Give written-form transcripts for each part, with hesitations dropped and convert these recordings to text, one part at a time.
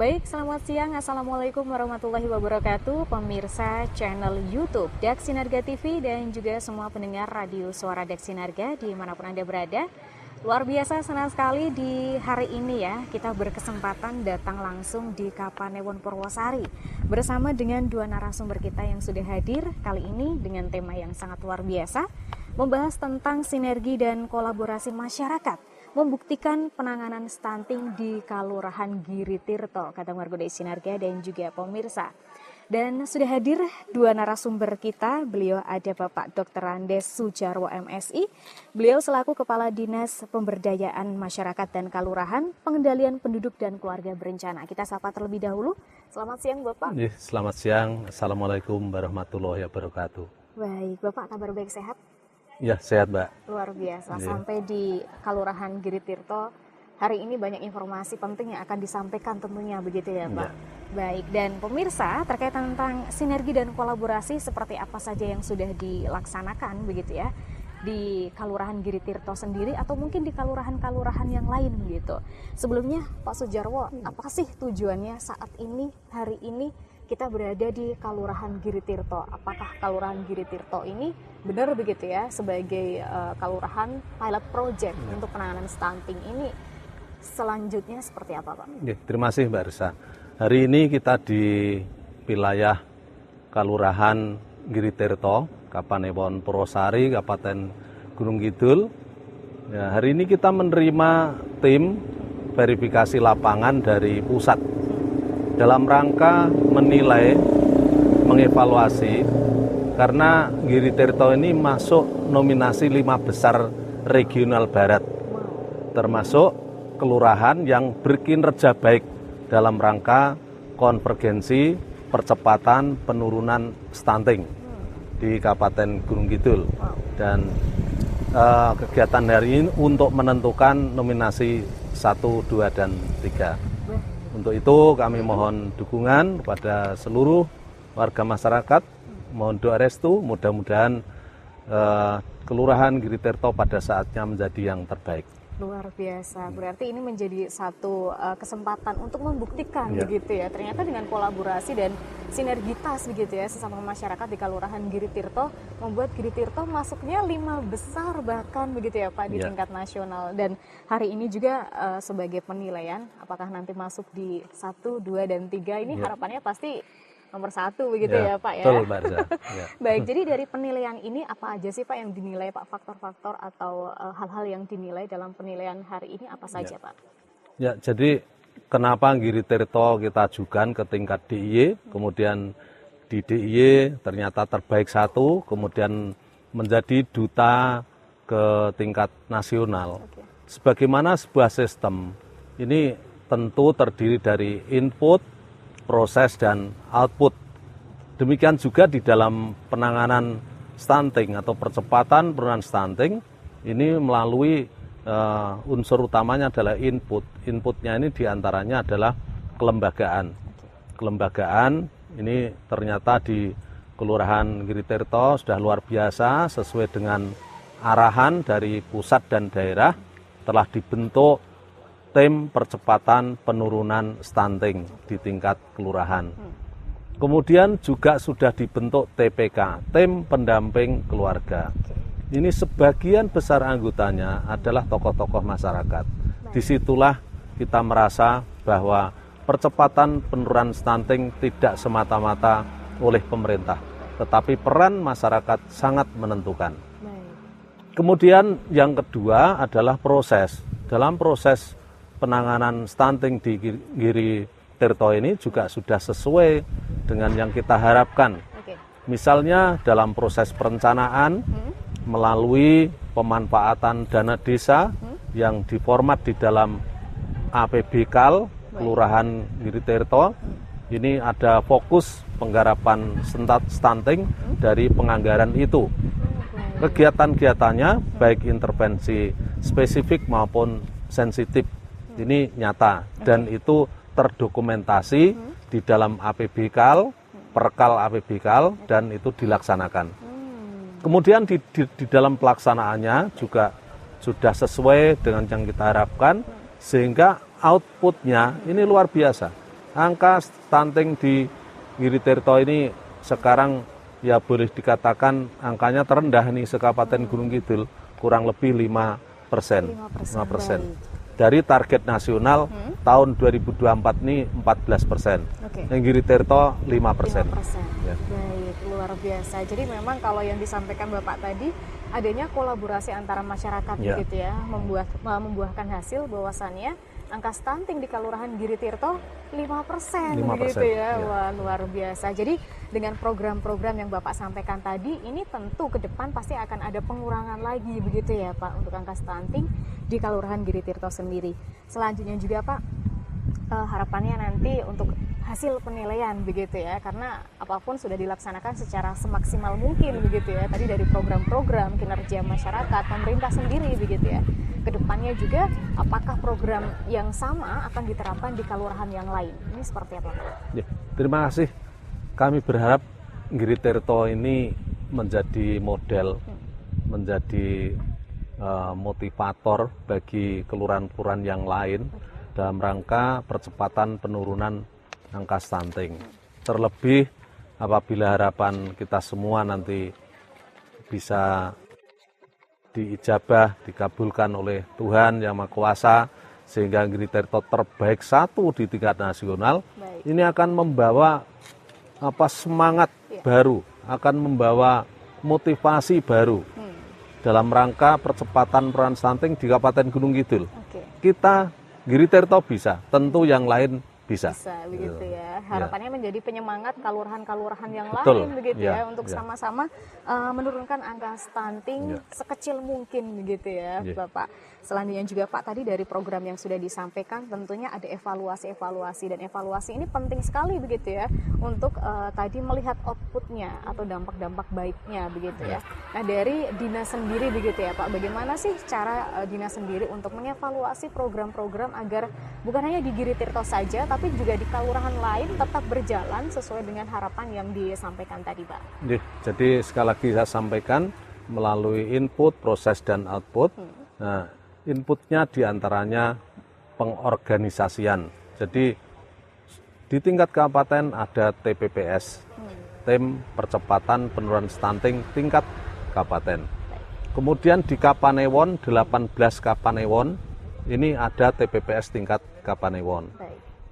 Baik, selamat siang. Assalamualaikum warahmatullahi wabarakatuh. Pemirsa channel YouTube Dak Sinarga TV dan juga semua pendengar radio suara Dak Sinarga dimanapun Anda berada. Luar biasa, senang sekali di hari ini ya, kita berkesempatan datang langsung di Kapanewon Purwosari bersama dengan dua narasumber kita yang sudah hadir kali ini dengan tema yang sangat luar biasa, membahas tentang sinergi dan kolaborasi masyarakat, membuktikan penanganan stunting di Kalurahan Giritirto, kata Margo Dak Sinarga dan juga pemirsa. Dan sudah hadir dua narasumber kita, beliau ada Bapak Dr. Andes Sujarwo MSI, beliau selaku Kepala Dinas Pemberdayaan Masyarakat dan Kalurahan, Pengendalian Penduduk dan Keluarga Berencana. Kita sapa terlebih dahulu. Selamat siang Bapak. Selamat siang, Assalamualaikum warahmatullahi wabarakatuh. Baik, Bapak kabar baik sehat? Ya, sehat Mbak. Luar biasa, sampai di Kalurahan Giritirto. Hari ini banyak informasi penting yang akan disampaikan tentunya, begitu ya Pak? Ya. Baik, dan pemirsa terkait tentang sinergi dan kolaborasi seperti apa saja yang sudah dilaksanakan begitu ya di Kalurahan Giritirto sendiri atau mungkin di kalurahan-kalurahan yang lain begitu. Sebelumnya Pak Sujarwo, apa sih tujuannya saat ini, hari ini kita berada di Kalurahan Giritirto? Apakah Kalurahan Giritirto ini benar begitu ya sebagai kalurahan pilot project untuk penanganan stunting ini? Selanjutnya seperti apa Pak? Ya, terima kasih Mbak Risa. Hari ini kita di wilayah Kalurahan Giritirto, Kapanewon Purwosari, Kabupaten Gunung Kidul. Ya, hari ini kita menerima tim verifikasi lapangan dari pusat dalam rangka menilai, mengevaluasi, karena Giritirto ini masuk nominasi 5 besar regional barat, termasuk kelurahan yang berkinerja baik dalam rangka konvergensi percepatan penurunan stunting di Kabupaten Gunung Kidul. Dan kegiatan hari ini untuk menentukan nominasi 1, 2, dan 3. Untuk itu kami mohon dukungan kepada seluruh warga masyarakat, mohon doa restu, mudah-mudahan Kelurahan Giritirto pada saatnya menjadi yang terbaik. Luar biasa, berarti ini menjadi satu kesempatan untuk membuktikan begitu ya, ternyata dengan kolaborasi dan sinergitas begitu ya sesama masyarakat di Kalurahan Giritirto membuat Giritirto masuknya 5 besar bahkan begitu ya Pak di tingkat nasional. Dan hari ini juga sebagai penilaian apakah nanti masuk di 1, 2, dan 3 ini harapannya pasti nomor 1 begitu ya Pak ya. Betul Mbak Risa. Baik, jadi dari penilaian ini apa aja sih Pak yang dinilai Pak, faktor-faktor atau hal-hal yang dinilai dalam penilaian hari ini apa saja Pak? Ya, jadi kenapa Giritirto kita ajukan ke tingkat DIY, kemudian di DIY ternyata terbaik 1, kemudian menjadi duta ke tingkat nasional. Sebagaimana sebuah sistem, ini tentu terdiri dari input, proses, dan output. Demikian juga di dalam penanganan stunting atau percepatan penurunan stunting, ini melalui unsur utamanya adalah input. Inputnya ini diantaranya adalah kelembagaan. Kelembagaan ini ternyata di Kelurahan Giritirto sudah luar biasa, sesuai dengan arahan dari pusat dan daerah, telah dibentuk tim percepatan penurunan stunting di tingkat kelurahan. Kemudian juga sudah dibentuk TPK, tim pendamping keluarga. Ini sebagian besar anggotanya adalah tokoh-tokoh masyarakat. Disitulah kita merasa bahwa percepatan penurunan stunting tidak semata-mata oleh pemerintah, tetapi peran masyarakat sangat menentukan. Kemudian yang kedua adalah proses. Dalam proses penanganan stunting di Giritirto ini juga sudah sesuai dengan yang kita harapkan. Misalnya dalam proses perencanaan melalui pemanfaatan dana desa yang diformat di dalam APBKAL Kelurahan Giritirto. Ini ada fokus penggarapan stunting dari penganggaran itu. Kegiatan-kegiatannya baik intervensi spesifik maupun sensitif ini nyata dan itu terdokumentasi di dalam APBKAL, perkal APBKAL, dan itu dilaksanakan. Kemudian di dalam pelaksanaannya juga sudah sesuai dengan yang kita harapkan, sehingga outputnya ini luar biasa. Angka stunting di Giritirto ini sekarang ya boleh dikatakan angkanya terendah nih se-Kabupaten Gunung Kidul, kurang lebih 5%. 5%. Dari target nasional tahun 2024 ini 14%. Yang Giritirto 5%. 5%. Ya. Baik, luar biasa. Jadi memang kalau yang disampaikan Bapak tadi, adanya kolaborasi antara masyarakat begitu ya, membuahkan hasil bahwasannya angka stunting di Kelurahan Giritirto 5%, begitu ya. Wah, luar biasa. Jadi dengan program-program yang Bapak sampaikan tadi, ini tentu ke depan pasti akan ada pengurangan lagi begitu ya Pak untuk angka stunting di Kelurahan Giritirto sendiri. Selanjutnya juga Pak, harapannya nanti untuk hasil penilaian begitu ya, karena apapun sudah dilaksanakan secara semaksimal mungkin begitu ya, tadi dari program-program kinerja masyarakat, pemerintah sendiri begitu ya. Kedepannya juga apakah program yang sama akan diterapkan di kelurahan yang lain, ini seperti apa Pak? Ya, terima kasih. Kami berharap Giritirto ini menjadi model, menjadi motivator bagi kelurahan-kelurahan yang lain dalam rangka percepatan penurunan angka stunting. Terlebih apabila harapan kita semua nanti bisa diijabah, dikabulkan oleh Tuhan Yang Maha Kuasa, sehingga Giritirto terbaik 1 di tingkat nasional. Ini akan membawa semangat baru, akan membawa motivasi baru dalam rangka percepatan penurunan stunting di Kabupaten Gunung Kidul. Kita Giritirto bisa, tentu yang lain bisa begitu ya. Harapannya menjadi penyemangat kelurahan-kelurahan yang lain begitu ya, untuk sama-sama menurunkan angka stunting sekecil mungkin begitu ya Bapak. Selanjutnya juga Pak, tadi dari program yang sudah disampaikan tentunya ada evaluasi dan evaluasi ini penting sekali begitu ya untuk tadi melihat outputnya atau dampak-dampak baiknya begitu ya. Nah dari dinas sendiri begitu ya Pak, bagaimana sih cara dinas sendiri untuk mengevaluasi program-program agar bukan hanya di Giritirto saja tapi juga di kelurahan lain tetap berjalan sesuai dengan harapan yang disampaikan tadi Pak? Jadi sekali lagi saya sampaikan melalui input, proses dan output. Nah, inputnya diantaranya pengorganisasian. Jadi di tingkat kabupaten ada TPPS, Tim Percepatan Penurunan Stunting tingkat kabupaten. Kemudian di Kapanewon, 18 Kapanewon, ini ada TPPS tingkat Kapanewon.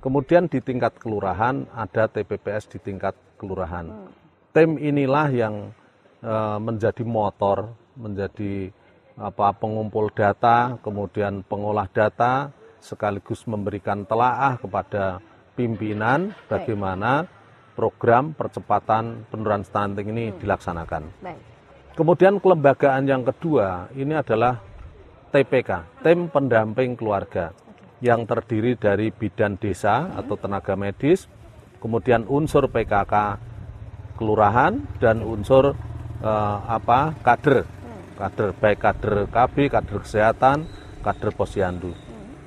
Kemudian di tingkat kelurahan ada TPPS di tingkat kelurahan. Tim inilah yang menjadi motor, menjadi pengumpul data, kemudian pengolah data, sekaligus memberikan telaah kepada pimpinan bagaimana program percepatan penurunan stunting ini dilaksanakan. Kemudian kelembagaan yang kedua ini adalah TPK, Tim Pendamping Keluarga, yang terdiri dari bidan desa atau tenaga medis, kemudian unsur PKK kelurahan dan unsur kader, baik kader KB, kader kesehatan, kader posyandu.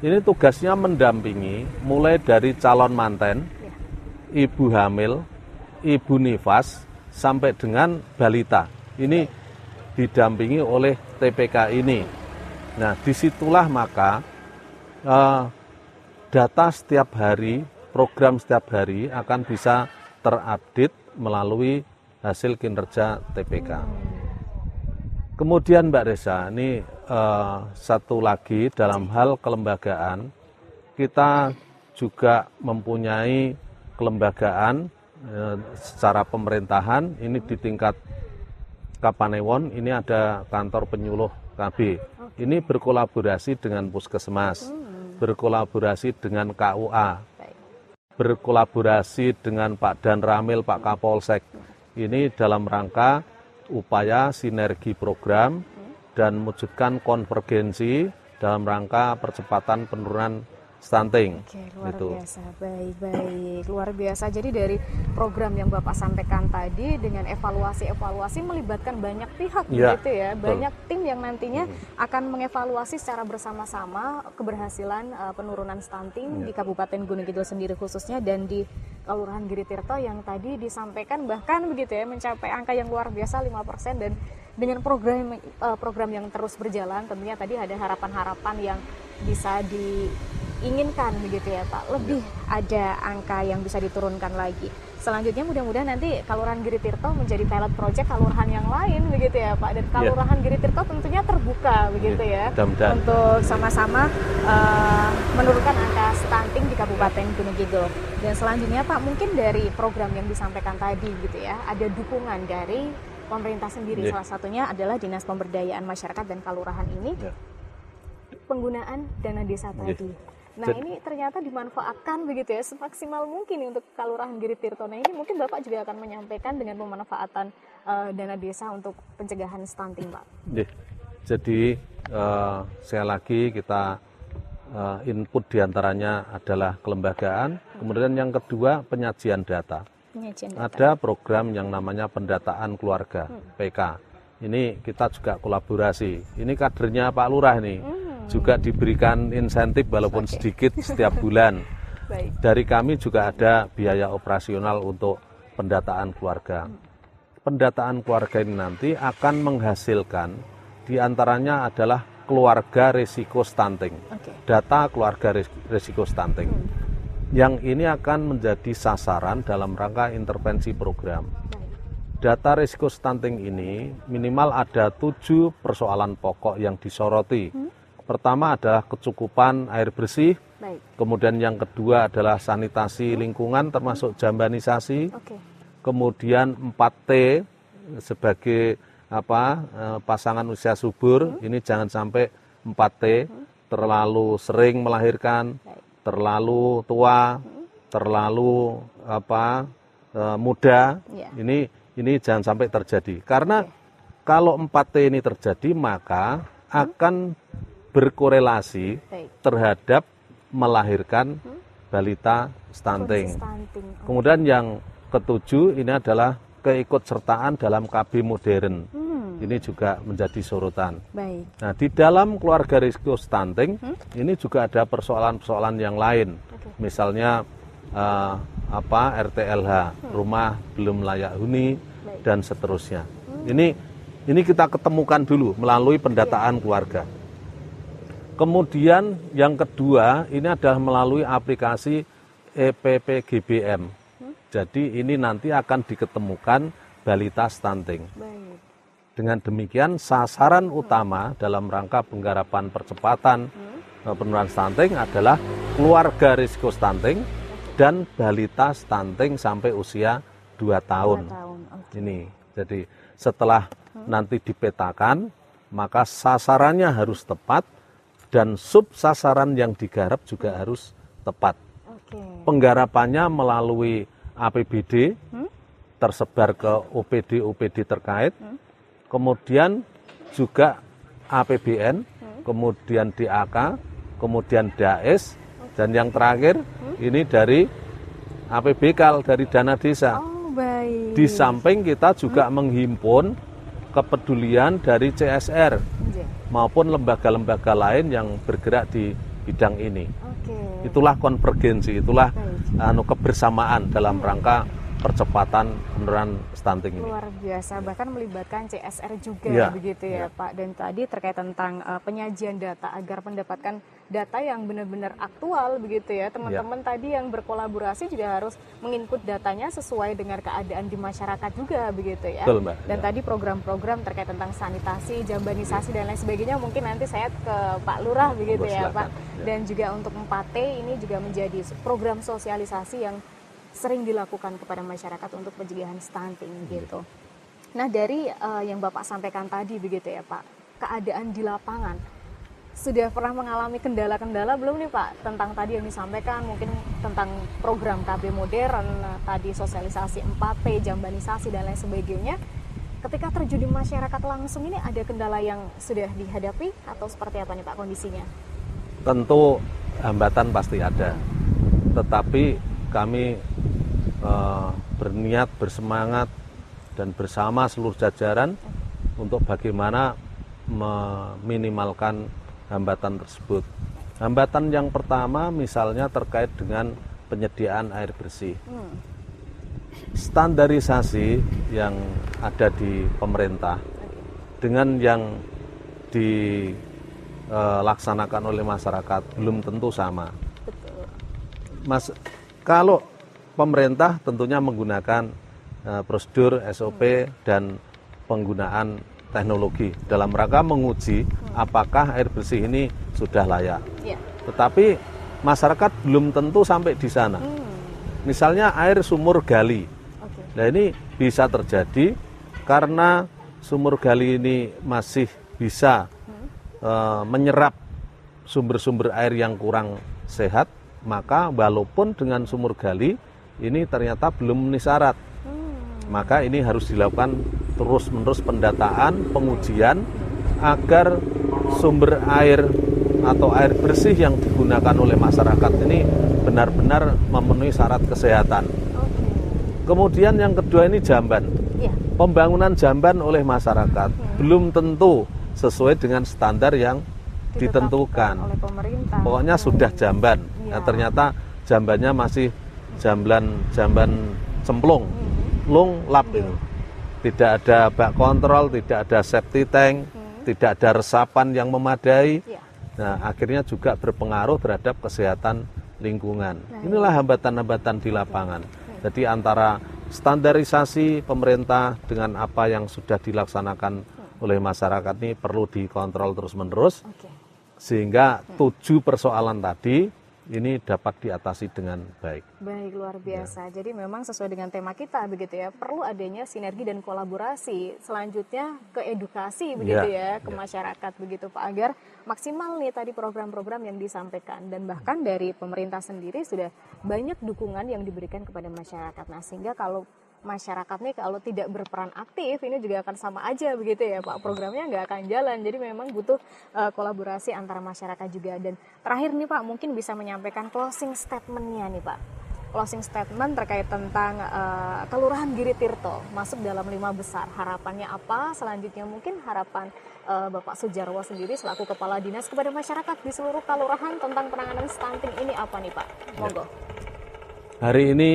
Ini tugasnya mendampingi mulai dari calon manten, ibu hamil, ibu nifas, sampai dengan balita. Ini didampingi oleh TPK ini. Nah, disitulah maka data setiap hari, program setiap hari akan bisa terupdate melalui hasil kinerja TPK. Kemudian Mbak Reza, ini satu lagi dalam hal kelembagaan, kita juga mempunyai kelembagaan secara pemerintahan, ini di tingkat Kapanewon, ini ada kantor penyuluh KB. Ini berkolaborasi dengan Puskesmas, berkolaborasi dengan KUA, berkolaborasi dengan Pak Danramil, Pak Kapolsek. Ini dalam rangka upaya sinergi program dan mewujudkan konvergensi dalam rangka percepatan penurunan stunting. Luar biasa, baik, luar biasa. Jadi dari program yang Bapak sampaikan tadi dengan evaluasi melibatkan banyak pihak begitu ya, banyak tim yang nantinya akan mengevaluasi secara bersama-sama keberhasilan penurunan stunting di Kabupaten Gunung Kidul sendiri khususnya dan di Kelurahan Giritirto yang tadi disampaikan bahkan begitu ya mencapai angka yang luar biasa 5% dan dengan program yang terus berjalan tentunya tadi ada harapan-harapan yang bisa diinginkan begitu ya Pak, lebih ada angka yang bisa diturunkan lagi. Selanjutnya mudah-mudahan nanti Kelurahan Giritirto menjadi pilot project kelurahan yang lain begitu ya Pak, dan Kelurahan Giritirto tentunya terbuka begitu ya untuk sama-sama menurunkan angka stunting di Kabupaten Gunung Kidul. Dan selanjutnya Pak, mungkin dari program yang disampaikan tadi gitu ya, ada dukungan dari pemerintah sendiri, salah satunya adalah Dinas Pemberdayaan Masyarakat dan Kelurahan ini, penggunaan dana desa tadi. Nah ini ternyata dimanfaatkan begitu ya semaksimal mungkin untuk Kelurahan Giritirto. Nah ini mungkin Bapak juga akan menyampaikan dengan pemanfaatan dana desa untuk pencegahan stunting Pak. Jadi sekali lagi kita input diantaranya adalah kelembagaan, kemudian yang kedua penyajian data. Ada program yang namanya pendataan keluarga, PK. Ini kita juga kolaborasi. Ini kadernya Pak Lurah nih. Juga diberikan insentif walaupun sedikit setiap bulan. Dari kami juga ada biaya operasional untuk pendataan keluarga. Pendataan keluarga ini nanti akan menghasilkan diantaranya adalah keluarga risiko stunting. Data keluarga risiko stunting. Yang ini akan menjadi sasaran dalam rangka intervensi program. Data risiko stunting ini minimal ada 7 persoalan pokok yang disoroti. Pertama adalah kecukupan air bersih, kemudian yang kedua adalah sanitasi lingkungan termasuk jambanisasi, kemudian 4T sebagai pasangan usia subur, ini jangan sampai 4T, terlalu sering melahirkan, terlalu tua, terlalu muda, ini jangan sampai terjadi. Karena kalau 4T ini terjadi maka akan berkorelasi terhadap melahirkan balita stunting. Kemudian yang ketujuh ini adalah keikutsertaan dalam KB modern. Ini juga menjadi sorotan. Nah, di dalam keluarga risiko stunting ini juga ada persoalan-persoalan yang lain. Misalnya RTLH, rumah belum layak huni dan seterusnya. Ini kita ketemukan dulu melalui pendataan keluarga. Kemudian yang kedua ini adalah melalui aplikasi EPPGBM. Jadi ini nanti akan diketemukan balita stunting. Dengan demikian sasaran utama dalam rangka penggarapan percepatan penurunan stunting adalah keluarga risiko stunting dan balita stunting sampai usia 2 tahun. Ini. Jadi setelah nanti dipetakan maka sasarannya harus tepat dan sub sasaran yang digarap juga harus tepat. Penggarapannya melalui APBD tersebar ke OPD-OPD terkait, kemudian juga APBN, kemudian DAK, kemudian DAS, dan yang terakhir ini dari APBKAL, dari dana desa. Di samping kita juga menghimpun kepedulian dari CSR maupun lembaga-lembaga lain yang bergerak di bidang ini. Itulah konvergensi, itulah kebersamaan dalam rangka percepatan penurunan stunting ini. Luar biasa, bahkan melibatkan CSR juga begitu ya Pak. Dan tadi terkait tentang penyajian data agar mendapatkan data yang benar-benar aktual begitu ya. Teman-teman tadi yang berkolaborasi juga harus menginput datanya sesuai dengan keadaan di masyarakat juga begitu ya. Betul, Mbak. Dan tadi program-program terkait tentang sanitasi, jambanisasi dan lain sebagainya mungkin nanti saya ke Pak Lurah begitu ya Pak. Dan juga untuk 4T ini juga menjadi program sosialisasi yang sering dilakukan kepada masyarakat untuk pencegahan stunting gitu. Nah dari yang Bapak sampaikan tadi begitu ya Pak, keadaan di lapangan sudah pernah mengalami kendala-kendala belum nih Pak tentang tadi yang disampaikan, mungkin tentang program KB modern, tadi sosialisasi 4T, jambanisasi dan lain sebagainya. Ketika terjun di masyarakat langsung ini ada kendala yang sudah dihadapi atau seperti apa nih Pak kondisinya? Tentu hambatan pasti ada, tetapi kami berniat, bersemangat, dan bersama seluruh jajaran untuk bagaimana meminimalkan hambatan tersebut. Hambatan yang pertama misalnya terkait dengan penyediaan air bersih. Standarisasi yang ada di pemerintah dengan yang dilaksanakan oleh masyarakat belum tentu sama. Mas, kalau pemerintah tentunya menggunakan prosedur SOP dan penggunaan teknologi dalam rangka menguji apakah air bersih ini sudah layak. Ya. Tetapi masyarakat belum tentu sampai di sana. Misalnya air sumur gali. Nah ini bisa terjadi karena sumur gali ini masih bisa menyerap sumber-sumber air yang kurang sehat, maka walaupun dengan sumur gali ini ternyata belum memenuhi syarat. Maka ini harus dilakukan terus-menerus pendataan, pengujian agar sumber air atau air bersih yang digunakan oleh masyarakat ini benar-benar memenuhi syarat kesehatan. Kemudian yang kedua ini jamban. Pembangunan jamban oleh masyarakat belum tentu sesuai dengan standar yang ditentukan oleh pemerintah. Pokoknya sudah jamban. Nah, ternyata jambannya masih jamban cemplung, lung lap itu. Tidak ada bak kontrol, tidak ada safety tank, tidak ada resapan yang memadai. Nah, akhirnya juga berpengaruh terhadap kesehatan lingkungan. Inilah hambatan-hambatan di lapangan. Jadi antara standarisasi pemerintah dengan apa yang sudah dilaksanakan oleh masyarakat ini perlu dikontrol terus-menerus, sehingga 7 persoalan tadi ini dapat diatasi dengan baik. Baik, luar biasa. Jadi memang sesuai dengan tema kita begitu ya, perlu adanya sinergi dan kolaborasi. Selanjutnya ke edukasi begitu ya, ke masyarakat begitu Pak, agar maksimal nih tadi program-program yang disampaikan. Dan bahkan dari pemerintah sendiri sudah banyak dukungan yang diberikan kepada masyarakat. Nah, sehingga kalau masyarakat nih kalau tidak berperan aktif ini juga akan sama aja begitu ya Pak, programnya nggak akan jalan. Jadi memang butuh kolaborasi antara masyarakat juga. Dan terakhir nih Pak, mungkin bisa menyampaikan closing statement-nya nih Pak, closing statement terkait tentang Kelurahan Giri Tirto masuk dalam 5 besar. Harapannya apa? Selanjutnya mungkin harapan Bapak Sujarwo sendiri selaku Kepala Dinas kepada masyarakat di seluruh kelurahan tentang penanganan stunting ini apa nih Pak? Monggo. Hari ini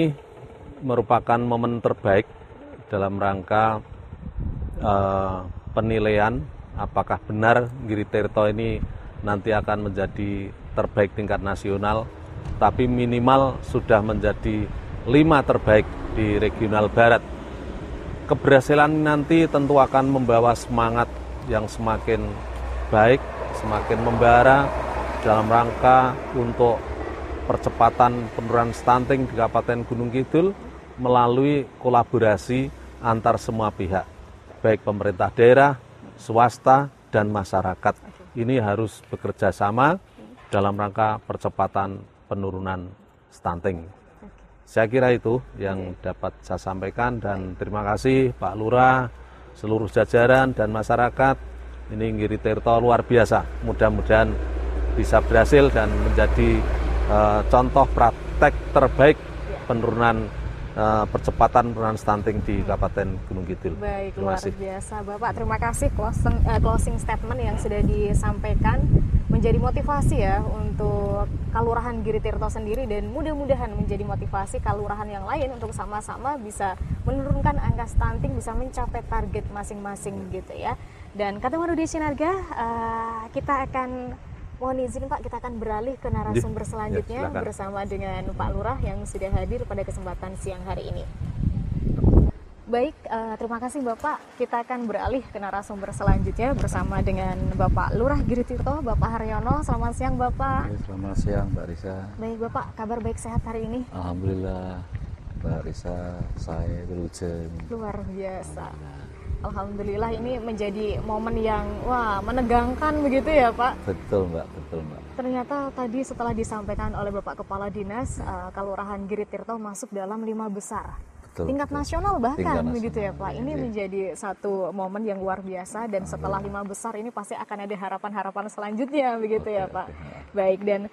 merupakan momen terbaik dalam rangka penilaian apakah benar Giri Tirto ini nanti akan menjadi terbaik tingkat nasional, tapi minimal sudah menjadi 5 terbaik di regional barat. Keberhasilan nanti tentu akan membawa semangat yang semakin baik, semakin membara dalam rangka untuk percepatan penurunan stunting di Kabupaten Gunung Kidul melalui kolaborasi antar semua pihak, baik pemerintah daerah, swasta, dan masyarakat. Ini harus bekerja sama dalam rangka percepatan penurunan stunting. Saya kira itu yang dapat saya sampaikan, dan terima kasih Pak Lurah, seluruh jajaran dan masyarakat. Ini Giri Tirto luar biasa, mudah-mudahan bisa berhasil dan menjadi contoh praktek terbaik penurunan percepatan penurunan stunting di Kabupaten Gunung Kidul. Baik, luar biasa Bapak. Terima kasih closing statement yang sudah disampaikan, menjadi motivasi ya untuk Kelurahan Giri Tirto sendiri, dan mudah-mudahan menjadi motivasi kelurahan yang lain untuk sama-sama bisa menurunkan angka stunting, bisa mencapai target masing-masing gitu ya. Dan kata Waru di Sinarga, kita akan mohon izin Pak, kita akan beralih ke narasumber selanjutnya bersama dengan Pak Lurah yang sudah hadir pada kesempatan siang hari ini. Baik, terima kasih Bapak. Kita akan beralih ke narasumber selanjutnya bersama dengan Bapak Lurah Giri Tirto, Bapak Haryono. Selamat siang Bapak. Selamat siang Mbak Risa. Baik Bapak, kabar baik sehat hari ini? Alhamdulillah Mbak Risa, saya berhujan. Luar biasa. Alhamdulillah, ini menjadi momen yang menegangkan begitu ya Pak. Betul Mbak, betul Mbak. Ternyata tadi setelah disampaikan oleh Bapak Kepala Dinas, Kelurahan Giri Tirto masuk dalam 5 besar. Tingkat nasional bahkan begitu ya Pak. Ini menjadi satu momen yang luar biasa, dan setelah 5 besar ini pasti akan ada harapan-harapan selanjutnya begitu ya Pak. Baik, dan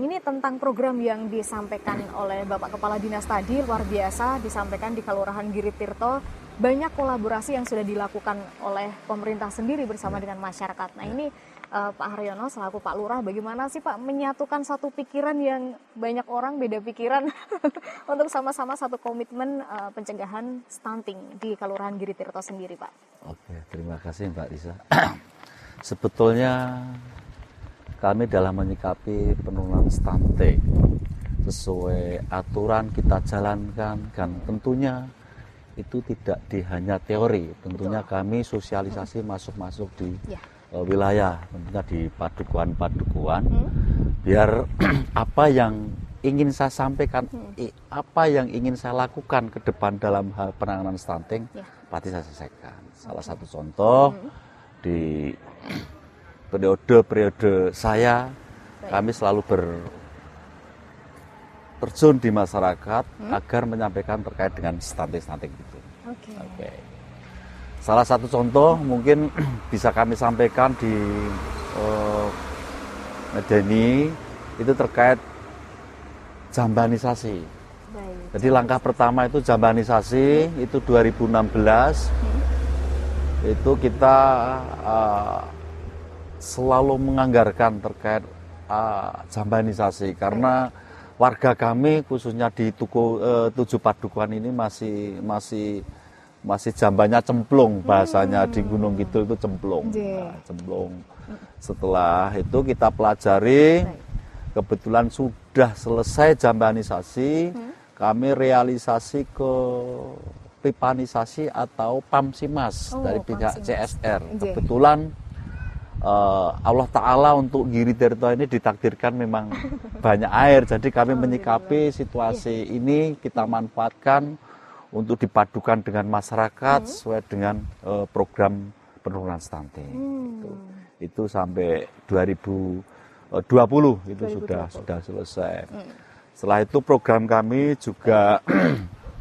ini tentang program yang disampaikan oleh Bapak Kepala Dinas tadi luar biasa, disampaikan di Kelurahan Giri Tirto. Banyak kolaborasi yang sudah dilakukan oleh pemerintah sendiri bersama dengan masyarakat. Nah ini Pak Haryono selaku Pak Lurah, bagaimana sih Pak menyatukan satu pikiran yang banyak orang beda pikiran untuk sama-sama satu komitmen pencegahan stunting di Kelurahan Giri Tirto sendiri Pak? Oke, terima kasih Mbak Risa. Sebetulnya kami dalam menyikapi penurunan stunting, sesuai aturan kita jalankan, dan tentunya itu tidak hanya teori, tentunya kami sosialisasi masuk di wilayah, tentunya di padukuhan biar apa yang ingin saya sampaikan, apa yang ingin saya lakukan ke depan dalam hal penanganan stunting, pasti saya selesaikan. Salah satu contoh di periode saya, kami selalu terjun di masyarakat agar menyampaikan terkait dengan stunting itu. Oke. Salah satu contoh mungkin bisa kami sampaikan di media ini itu terkait jambanisasi. Jadi langkah pertama itu jambanisasi, itu 2016. Itu kita selalu menganggarkan terkait jambanisasi karena warga kami khususnya di Tugu 7 Padukuhan ini masih jambannya cemplung, bahasanya di Gunung Kidul itu cemplung. Nah, cemplung. Setelah itu kita pelajari, kebetulan sudah selesai jambanisasi, kami realisasi ke pipanisasi atau PAMSIMAS dari pihak CSR. Kebetulan Allah Ta'ala untuk Giri Tirto ini ditakdirkan memang banyak air, jadi kami menyikapi situasi ini, kita manfaatkan untuk dipadukan dengan masyarakat sesuai dengan program penurunan stunting. Itu sampai 2020 itu sudah selesai. Setelah itu program kami juga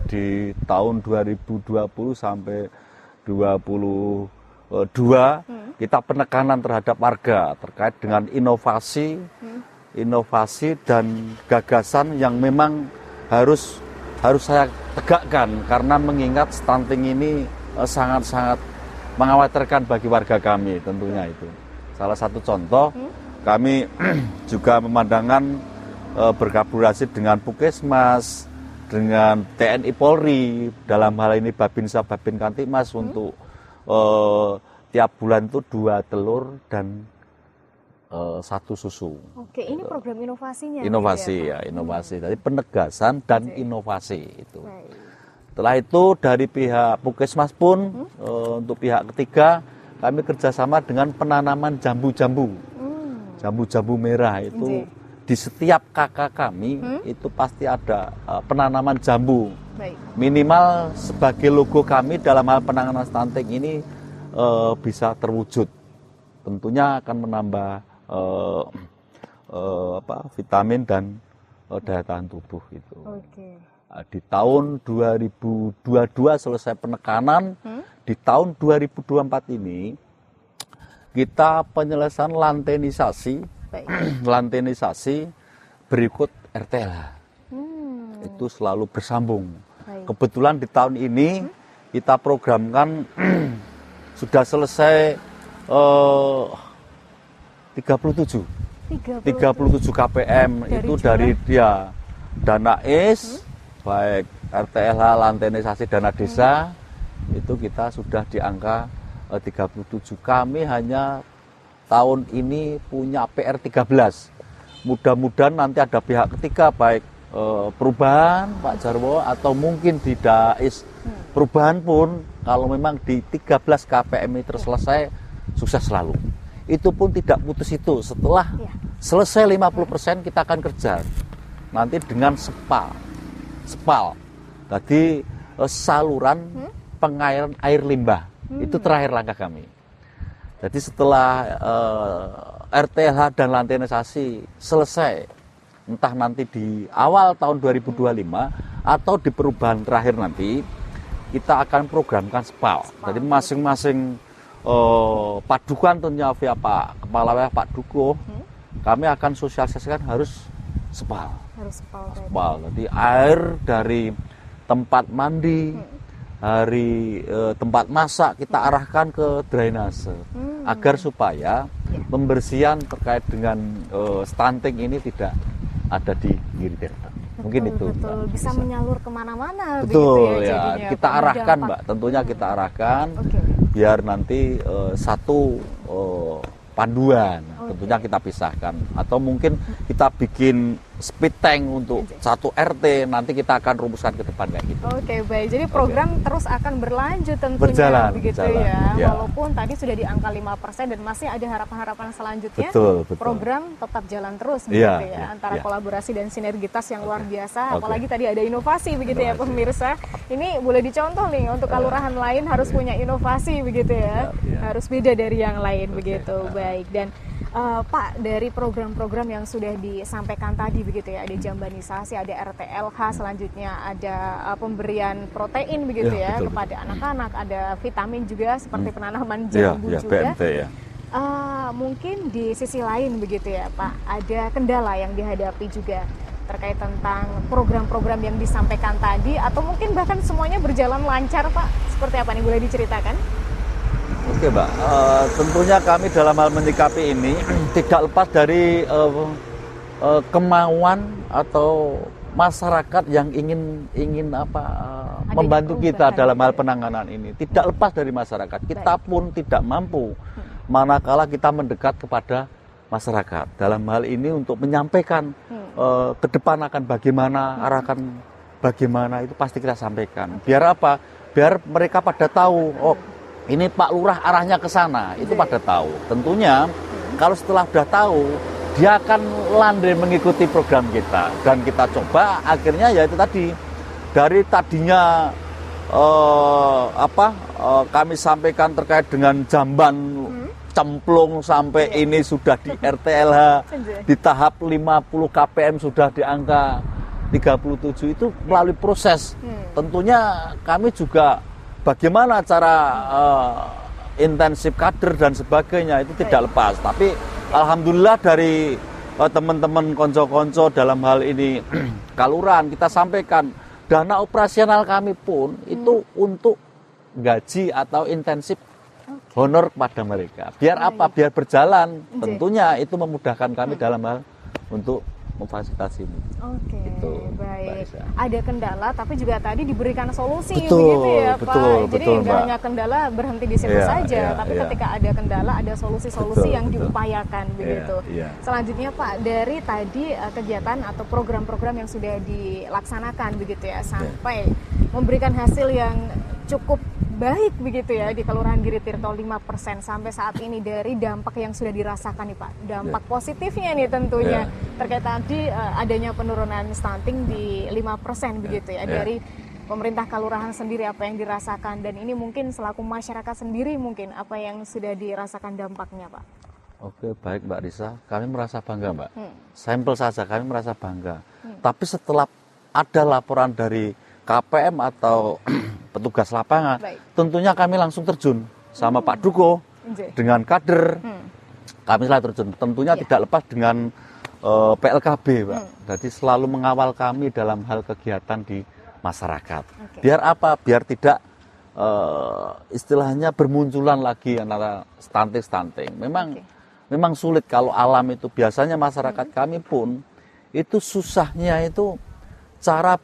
di tahun 2020 sampai 2022 kita penekanan terhadap warga terkait dengan inovasi dan gagasan yang memang harus saya tegakkan karena mengingat stunting ini sangat-sangat mengkhawatirkan bagi warga kami tentunya itu. Salah satu contoh kami juga memandangkan berkolaborasi dengan Puskesmas, dengan TNI Polri, dalam hal ini Babinsa Babin Kantimas untuk tiap bulan itu 2 telur dan 1 susu. Oke, ini program inovasinya. Inovasi ya, inovasi. Jadi penegasan dan inovasi itu. Setelah itu dari pihak Puskesmas pun untuk pihak ketiga kami kerjasama dengan penanaman jambu-jambu. Jambu-jambu merah itu di setiap kakak kami itu pasti ada penanaman jambu. Minimal sebagai logo kami dalam hal penanganan stunting ini bisa terwujud. Tentunya akan menambah vitamin dan daya tahan tubuh itu. Di tahun 2022 selesai penekanan, di tahun 2024 ini kita penyelesaian lantenisasi berikut RTLH. Itu selalu bersambung. Kebetulan di tahun ini kita programkan sudah selesai 37 KPM itu dari dia dana IS, baik RTLH, lantenisasi, dana desa, itu kita sudah di angka 37. Kami hanya tahun ini punya PR 13. Mudah-mudahan nanti ada pihak ketiga, baik perubahan Pak Jarwo atau mungkin di DAIS perubahan pun, kalau memang di 13 KPM ini terselesai, sukses selalu. Itu pun tidak putus itu, setelah selesai 50% kita akan kerja nanti dengan SPAL. Jadi saluran pengairan air limbah. Itu terakhir langkah kami. Jadi setelah RTLH dan lantenisasi selesai, entah nanti di awal tahun 2025 atau di perubahan terakhir nanti, kita akan programkan SPAL. Jadi masing-masing padukan tentunya via Pak Kepala Wilayah Pak Dukuh, kami akan sosialisasikan harus SPAL. SPAL. Jadi air dari tempat mandi, dari tempat masak kita arahkan ke drainase agar supaya pembersihan terkait dengan stunting ini tidak ada di Giri Tirto. Mungkin itu betul, bisa menyalur kemana-mana. Betul ya, kita arahkan Mbak, tentunya kita arahkan biar nanti satu panduan, tentunya kita pisahkan atau mungkin kita bikin speed tank untuk satu RT, nanti kita akan rumuskan ke depan kayak gitu. Oke, baik. Jadi program terus akan berlanjut tentunya Berjalan, begitu berjalan, ya. Walaupun tadi sudah di angka 5% dan masih ada harapan-harapan selanjutnya. Betul. Program tetap jalan terus begitu Iya, ya. iya, Antara iya. kolaborasi dan sinergitas yang luar biasa. Oke. Apalagi tadi ada inovasi begitu ya Inovasi. pemirsa. Ini boleh dicontoh nih untuk kelurahan lain harus punya inovasi begitu ya. Iya. Harus beda dari yang lain begitu. Baik. Dan Pak, dari program-program yang sudah disampaikan tadi begitu ya, ada jambanisasi, ada RTLH, selanjutnya ada pemberian protein begitu ya, betul, kepada anak-anak, ada vitamin juga seperti penanaman Iya, jambu iya, juga. PMT ya. Mungkin di sisi lain begitu ya Pak, ada kendala yang dihadapi juga terkait tentang program-program yang disampaikan tadi, atau mungkin bahkan semuanya berjalan lancar Pak, seperti apa nih, boleh diceritakan? Oke Mbak, tentunya kami dalam hal menyikapi ini tidak lepas dari kemauan atau masyarakat yang ingin membantu kita dalam hal penanganan ini. Tidak lepas dari masyarakat, kita pun tidak mampu manakala kita mendekat kepada masyarakat dalam hal ini untuk menyampaikan ke depan akan bagaimana, arahkan bagaimana, itu pasti kita sampaikan. Biar apa? Biar mereka pada tahu, oh ini Pak Lurah arahnya ke sana, itu pada tahu. Tentunya kalau setelah sudah tahu, dia akan landai mengikuti program kita. Dan kita coba akhirnya ya itu tadi, dari tadinya kami sampaikan terkait dengan jamban cemplung sampai ini sudah di RTLH di tahap 50 kpm sudah di angka 37, itu melalui proses. Tentunya kami juga bagaimana cara intensif kader dan sebagainya itu tidak lepas. Tapi alhamdulillah dari teman-teman konco-konco dalam hal ini kalurahan, kita sampaikan dana operasional kami pun itu untuk gaji atau intensif honor kepada mereka. Biar apa? Biar berjalan. Tentunya itu memudahkan kami dalam hal untuk memfasilitasi ini. Oke, Gitu, baik. Mbak. Ada kendala, tapi juga tadi diberikan solusi Betul, begitu ya Pak. betul, Jadi betul, nggak Mbak. hanya kendala berhenti di situ Iya, saja, iya, tapi iya. ketika ada kendala ada solusi-solusi Betul, yang betul. diupayakan begitu. iya. Selanjutnya Pak, dari tadi kegiatan atau program-program yang sudah dilaksanakan begitu ya, sampai memberikan hasil yang cukup baik begitu ya di Kelurahan Giritirto 5% sampai saat ini, dari dampak yang sudah dirasakan nih Pak, dampak positifnya nih tentunya terkait tadi adanya penurunan stunting di 5% begitu ya, dari pemerintah kelurahan sendiri apa yang dirasakan, dan ini mungkin selaku masyarakat sendiri mungkin apa yang sudah dirasakan dampaknya Pak. Oke, baik Mbak Risa, kami merasa bangga Mbak. Sampel saja kami merasa bangga. Tapi setelah ada laporan dari KPM atau petugas lapangan, tentunya kami langsung terjun sama Pak Duko dengan kader. Kami selalu terjun. Tentunya tidak lepas dengan PLKB, Pak. Jadi selalu mengawal kami dalam hal kegiatan di masyarakat. Biar apa? Biar tidak istilahnya bermunculan lagi antara stunting. Memang sulit kalau alam itu. Biasanya masyarakat kami pun itu susahnya itu cara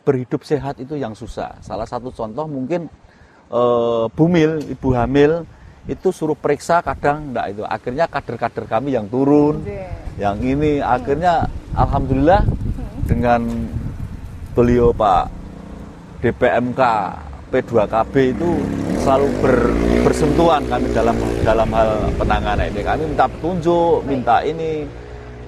berhidup sehat itu yang susah. Salah satu contoh mungkin bumil, ibu hamil itu suruh periksa kadang enggak, itu akhirnya kader-kader kami yang turun, yang ini akhirnya alhamdulillah dengan beliau Pak DPMK P2KB itu selalu bersentuhan kami dalam hal penanganan ini. Kami minta petunjuk, minta ini,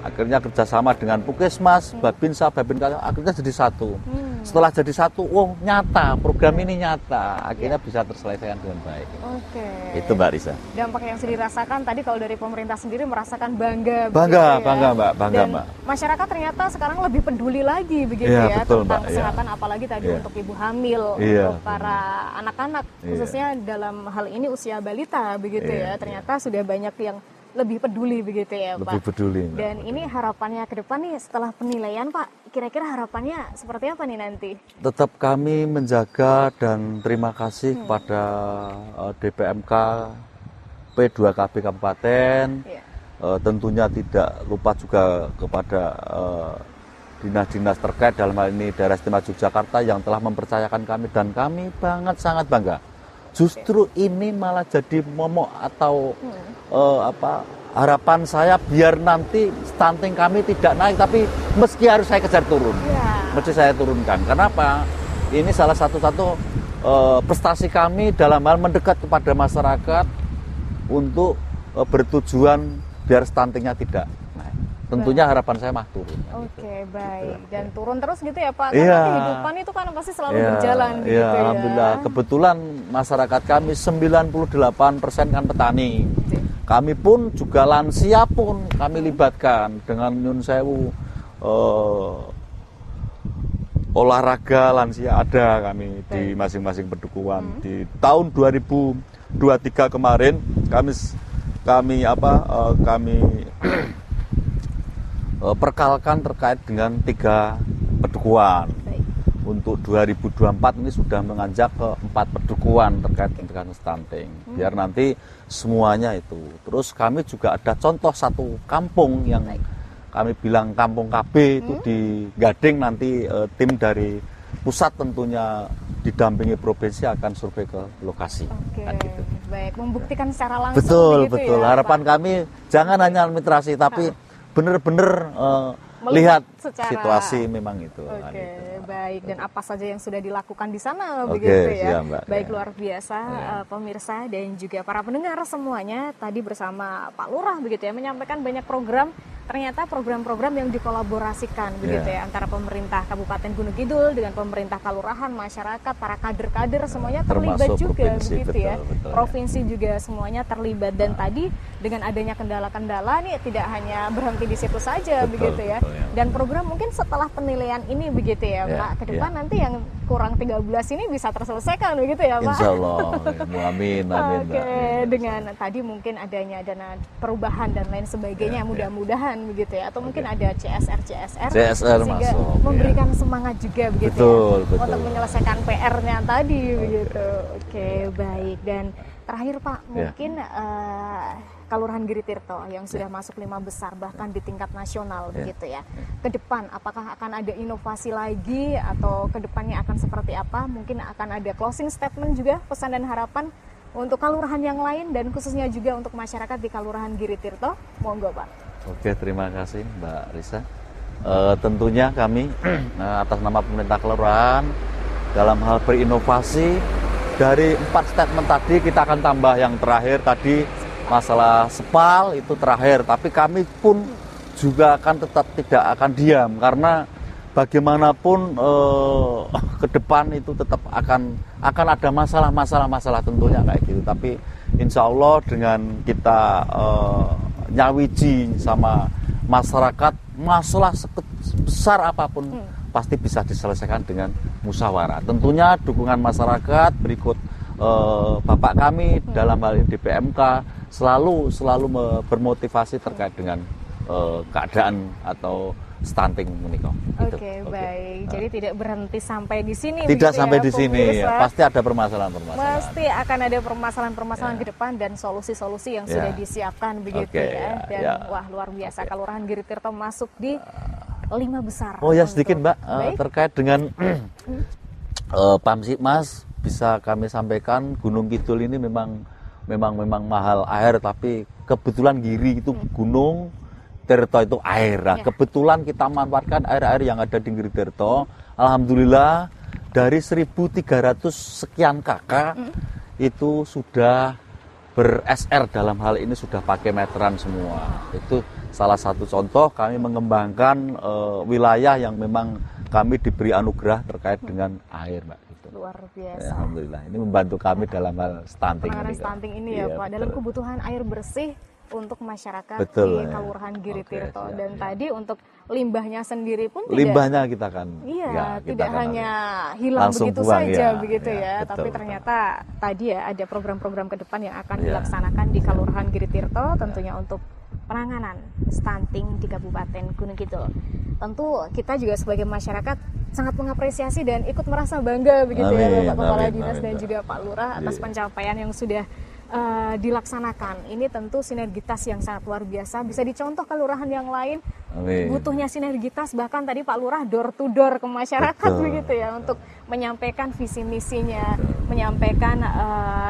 akhirnya kerjasama dengan Puskesmas, Babinsa, akhirnya jadi satu. Setelah jadi satu, oh nyata, program ini nyata, akhirnya bisa terselesaikan dengan baik. Oke. Itu Mbak Risa. Dampak yang sudah dirasakan tadi kalau dari pemerintah sendiri merasakan bangga. Bangga, begitu ya. bangga Mbak, bangga Dan Mbak. masyarakat ternyata sekarang lebih peduli lagi begitu Iya, ya betul, tentang Mbak, kesehatan, apalagi tadi Iya. untuk ibu hamil, Iya. untuk para anak-anak, khususnya dalam hal ini usia balita begitu ya. Ternyata sudah banyak yang lebih peduli begitu ya Pak. Lebih peduli Mbak. Dan ini harapannya ke depan nih setelah penilaian Pak, kira-kira harapannya seperti apa nih nanti? Tetap kami menjaga dan terima kasih kepada DPMK P2KB Kabupaten. Tentunya tidak lupa juga kepada dinas-dinas terkait, dalam hal ini Daerah Istimewa Yogyakarta yang telah mempercayakan kami, dan kami sangat bangga. Justru ini malah jadi momok atau harapan saya biar nanti stunting kami tidak naik, tapi meski harus saya kejar turun, mesti saya turunkan. Kenapa? Ini salah satu prestasi kami dalam hal mendekat kepada masyarakat untuk bertujuan biar stuntingnya tidak naik. Tentunya harapan saya mah turun. Oke, baik. Dan turun terus gitu ya Pak? Iya. Karena kehidupan itu kan pasti selalu berjalan gitu ya. Alhamdulillah. Kebetulan masyarakat kami 98% kan petani. Kami pun juga lansia pun kami libatkan dengan nyun sewu olahraga lansia ada kami di masing-masing pedukuhan. Di tahun 2023 kemarin kami perkalkan terkait dengan 3 pedukuhan. Untuk 2024 ini sudah menganjak ke 4 pedukuhan terkait dengan stunting. Biar nanti semuanya itu. Terus kami juga ada contoh satu kampung yang kami bilang kampung KB itu di Gading, nanti tim dari pusat tentunya didampingi provinsi akan survei ke lokasi. Kan gitu. Baik, membuktikan secara langsung. Betul. Ya, harapan kami jangan hanya administrasi tapi benar-benar lihat situasi memang itu. Oke, baik. Dan apa saja yang sudah dilakukan di sana begitu ya. Mbak, baik, luar biasa pemirsa dan juga para pendengar semuanya. Tadi bersama Pak Lurah begitu ya menyampaikan banyak program, ternyata program-program yang dikolaborasikan begitu ya antara pemerintah Kabupaten Gunung Kidul dengan pemerintah kelurahan, masyarakat, para kader-kader semuanya terlibat juga begitu ya. Provinsi juga semuanya terlibat, dan tadi dengan adanya kendala-kendala nih tidak hanya berhenti di situ saja begitu ya. Dan program mungkin setelah penilaian ini begitu ya Pak, ke depan nanti yang kurang 13 ini bisa terselesaikan begitu ya Pak. Insya Allah, amin. Oke, dengan tadi mungkin adanya dana perubahan dan lain sebagainya, mudah-mudahan begitu ya, atau mungkin ada CSR sehingga masuk, memberikan semangat juga begitu betul. Untuk menyelesaikan PR-nya tadi begitu. Oke, baik. Dan terakhir Pak, mungkin Kelurahan Giritirto yang sudah masuk 5 besar bahkan di tingkat nasional begitu ya. Ke depan apakah akan ada inovasi lagi atau ke depannya akan seperti apa? Mungkin akan ada closing statement juga, pesan dan harapan untuk kelurahan yang lain dan khususnya juga untuk masyarakat di Kelurahan Giritirto. Monggo Pak. Oke, terima kasih Mbak Risa. Tentunya kami atas nama pemerintah kelurahan dalam hal berinovasi, dari 4 statement tadi kita akan tambah yang terakhir tadi, masalah spal itu terakhir, tapi kami pun juga akan tetap tidak akan diam, karena bagaimanapun ke depan itu tetap akan ada masalah tentunya kayak gitu. Tapi insya Allah dengan kita nyawiji sama masyarakat, masalah sebesar apapun pasti bisa diselesaikan dengan musyawarah. Tentunya dukungan masyarakat berikut Bapak kami dalam hal ini DPMK selalu bermotivasi terkait dengan keadaan atau stunting menikah. Oke, baik. Jadi tidak berhenti sampai di sini. Tidak sampai di sini. Pasti ada permasalahan-permasalahan. Pasti akan ada permasalahan-permasalahan ke depan dan solusi-solusi yang sudah disiapkan begitu ya. Dan wah, luar biasa. Kelurahan Giritirto masuk di 5 besar. Oh ya, sedikit Mbak, terkait dengan Pamsitmas bisa kami sampaikan, Gunung Kidul ini memang mahal air, tapi kebetulan Giri itu gunung, Tirto itu air. Nah, kebetulan kita manfaatkan air-air yang ada di Giri Tirto. Alhamdulillah dari 1.300 sekian kakak itu sudah ber-SR, dalam hal ini sudah pakai meteran semua. Itu salah satu contoh kami mengembangkan wilayah yang memang kami diberi anugerah terkait dengan air, Mbak. Luar biasa. Ya, alhamdulillah, ini membantu kami dalam hal stunting. Penanganan stunting ini ya Pak, dalam kebutuhan air bersih untuk masyarakat di Kelurahan Giritirto. Dan tadi untuk limbahnya sendiri pun limbahnya kita kan tidak hanya hilang begitu saja begitu ya, tapi ternyata tadi ya ada program-program ke depan yang akan dilaksanakan di Kelurahan Giritirto tentunya untuk penanganan stunting di Kabupaten Gunung Kidul. Tentu kita juga sebagai masyarakat sangat mengapresiasi dan ikut merasa bangga begitu ya Bapak Kepala Dinas dan juga Pak Lurah atas pencapaian yang sudah dilaksanakan. Ini tentu sinergitas yang sangat luar biasa, bisa dicontoh kelurahan yang lain. Butuhnya sinergitas, bahkan tadi Pak Lurah door to door ke masyarakat begitu ya, untuk menyampaikan visi misinya, menyampaikan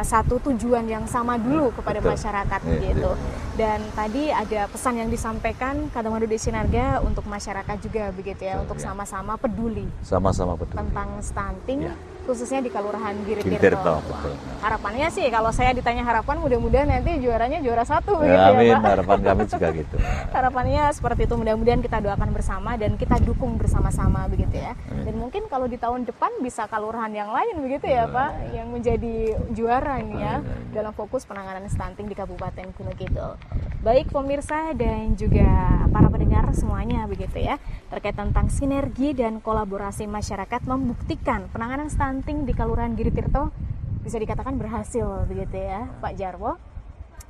satu tujuan yang sama dulu kepada Betul. masyarakat Iya, gitu. iya. Dan tadi ada pesan yang disampaikan Katamadu Desa Sinarga untuk masyarakat juga begitu ya, untuk Iya. sama-sama peduli Sama-sama peduli. tentang stunting, Iya. khususnya di Kelurahan Giri Giri-Tirto. Tirto, betul. Harapannya sih kalau saya ditanya harapan, mudah-mudahan nanti juaranya juara 1 begitu Ya, ya amin, Pak. harapan kami juga gitu. Harapannya seperti itu, mudah-mudahan kita doakan bersama dan kita dukung bersama-sama begitu ya. Amin. Dan mungkin kalau di tahun depan bisa kelurahan yang lain begitu ya Pak, yang menjadi juara nih ya dalam fokus penanganan stunting di Kabupaten Gunung Kidul. Baik pemirsa dan juga para pendengar semuanya begitu ya, terkait tentang sinergi dan kolaborasi masyarakat membuktikan penanganan stunting di Kelurahan Giri Tirto bisa dikatakan berhasil begitu ya Pak Jarwo.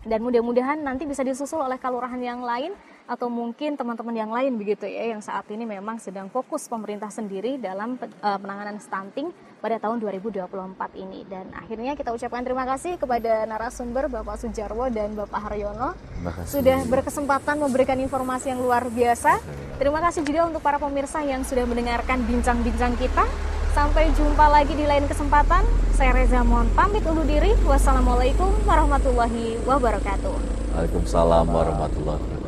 Dan mudah-mudahan nanti bisa disusul oleh kelurahan yang lain atau mungkin teman-teman yang lain begitu ya, yang saat ini memang sedang fokus pemerintah sendiri dalam penanganan stunting pada tahun 2024 ini. Dan akhirnya kita ucapkan terima kasih kepada narasumber Bapak Sujarwo dan Bapak Haryono sudah berkesempatan memberikan informasi yang luar biasa. Terima kasih juga untuk para pemirsa yang sudah mendengarkan bincang-bincang kita. Sampai jumpa lagi di lain kesempatan. Saya Reza mohon pamit undur diri. Wassalamualaikum warahmatullahi wabarakatuh. Waalaikumsalam warahmatullahi wabarakatuh.